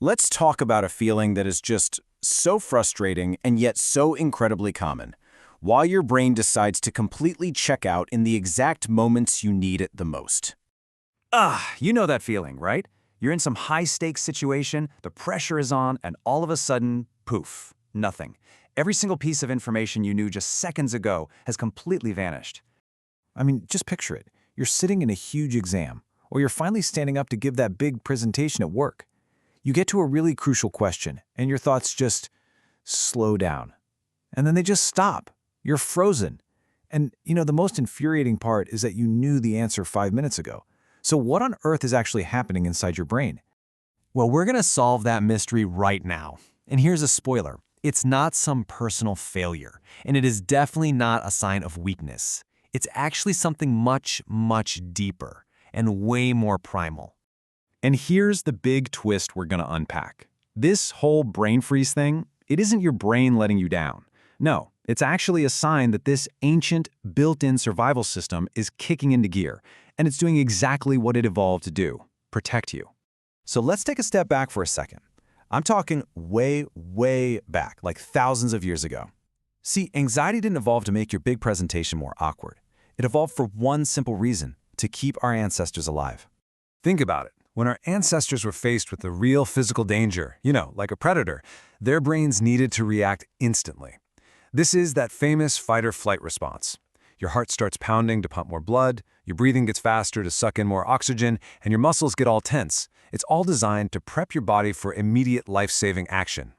Let's talk about a feeling that is just so frustrating and yet so incredibly common. While your brain decides to completely check out in the exact moments you need it the most. You know that feeling, right? You're in some high-stakes situation, the pressure is on, and all of a sudden, poof, nothing. Every single piece of information you knew just seconds ago has completely vanished. I mean, just picture it. You're sitting in a huge exam, or you're finally standing up to give that big presentation at work. You get to a really crucial question, and your thoughts just slow down. And then they just stop. You're frozen. And, the most infuriating part is that you knew the answer 5 minutes ago. So what on earth is actually happening inside your brain? Well, we're going to solve that mystery right now. And here's a spoiler. It's not some personal failure, and it is definitely not a sign of weakness. It's actually something much, much deeper and way more primal. And here's the big twist we're going to unpack. This whole brain freeze thing, it isn't your brain letting you down. No, it's actually a sign that this ancient, built-in survival system is kicking into gear, and it's doing exactly what it evolved to do, protect you. So let's take a step back for a second. I'm talking way, way back, like thousands of years ago. See, anxiety didn't evolve to make your big presentation more awkward. It evolved for one simple reason, to keep our ancestors alive. Think about it. When our ancestors were faced with a real physical danger, like a predator, their brains needed to react instantly. This is that famous fight-or-flight response. Your heart starts pounding to pump more blood, your breathing gets faster to suck in more oxygen, and your muscles get all tense. It's all designed to prep your body for immediate life-saving action.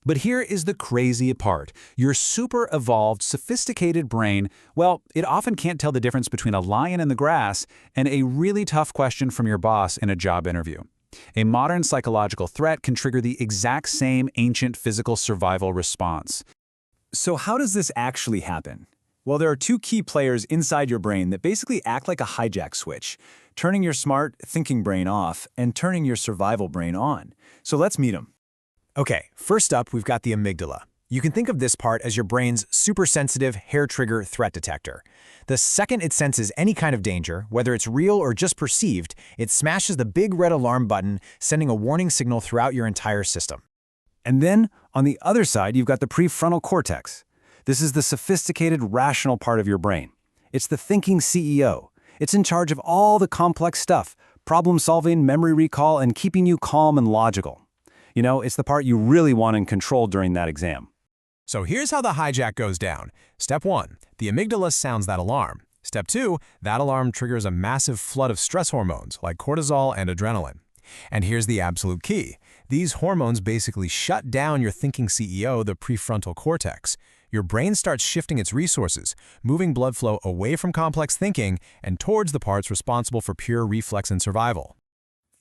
But here is the crazy part. Your super-evolved, sophisticated brain, well, it often can't tell the difference between a lion in the grass and a really tough question from your boss in a job interview. A modern psychological threat can trigger the exact same ancient physical survival response. So how does this actually happen? Well, there are two key players inside your brain that basically act like a hijack switch, turning your smart, thinking brain off and turning your survival brain on. So let's meet them. Okay, first up, we've got the amygdala. You can think of this part as your brain's super-sensitive hair-trigger threat detector. The second it senses any kind of danger, whether it's real or just perceived, it smashes the big red alarm button, sending a warning signal throughout your entire system. And then, on the other side, you've got the prefrontal cortex. This is the sophisticated, rational part of your brain. It's the thinking CEO. It's in charge of all the complex stuff, problem-solving, memory recall, and keeping you calm and logical. It's the part you really want in control during that exam. So here's how the hijack goes down. Step 1, the amygdala sounds that alarm. Step 2, that alarm triggers a massive flood of stress hormones like cortisol and adrenaline. And here's the absolute key. These hormones basically shut down your thinking CEO, the prefrontal cortex. Your brain starts shifting its resources, moving blood flow away from complex thinking and towards the parts responsible for pure reflex and survival.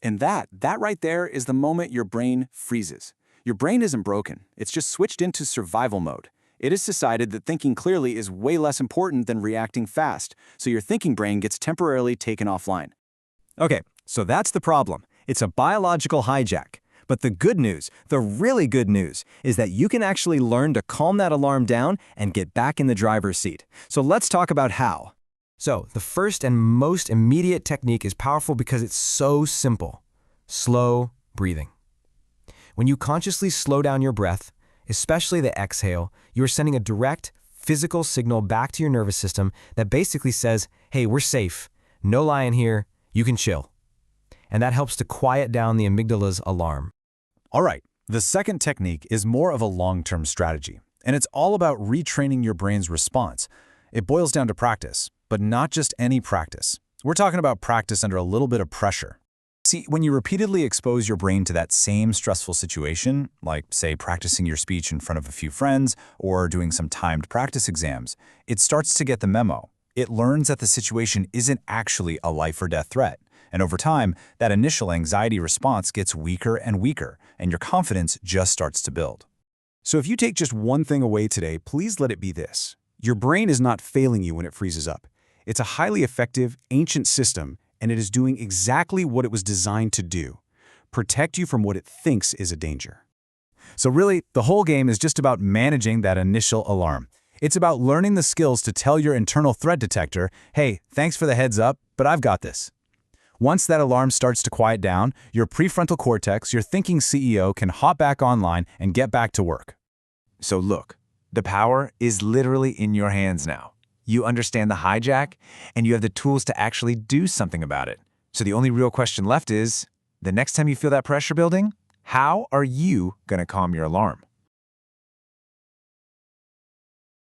And that right there is the moment your brain freezes. Your brain isn't broken. It's just switched into survival mode. It has decided that thinking clearly is way less important than reacting fast, so your thinking brain gets temporarily taken offline. Okay, so that's the problem. It's a biological hijack. But the good news, the really good news, is that you can actually learn to calm that alarm down and get back in the driver's seat. So let's talk about how. So, the first and most immediate technique is powerful because it's so simple. Slow breathing. When you consciously slow down your breath, especially the exhale, you are sending a direct, physical signal back to your nervous system that basically says, hey, we're safe, no lion here, you can chill. And that helps to quiet down the amygdala's alarm. All right, the second technique is more of a long-term strategy, and it's all about retraining your brain's response. It boils down to practice, but not just any practice. We're talking about practice under a little bit of pressure. See, when you repeatedly expose your brain to that same stressful situation, like, say, practicing your speech in front of a few friends or doing some timed practice exams, it starts to get the memo. It learns that the situation isn't actually a life or death threat. And over time, that initial anxiety response gets weaker and weaker, and your confidence just starts to build. So if you take just one thing away today, please let it be this. Your brain is not failing you when it freezes up. It's a highly effective, ancient system, and it is doing exactly what it was designed to do: protect you from what it thinks is a danger. So really, the whole game is just about managing that initial alarm. It's about learning the skills to tell your internal threat detector, hey, thanks for the heads up, but I've got this. Once that alarm starts to quiet down, your prefrontal cortex, your thinking CEO, can hop back online and get back to work. So look, the power is literally in your hands now. You understand the hijack, and you have the tools to actually do something about it. So the only real question left is, the next time you feel that pressure building, how are you going to calm your alarm?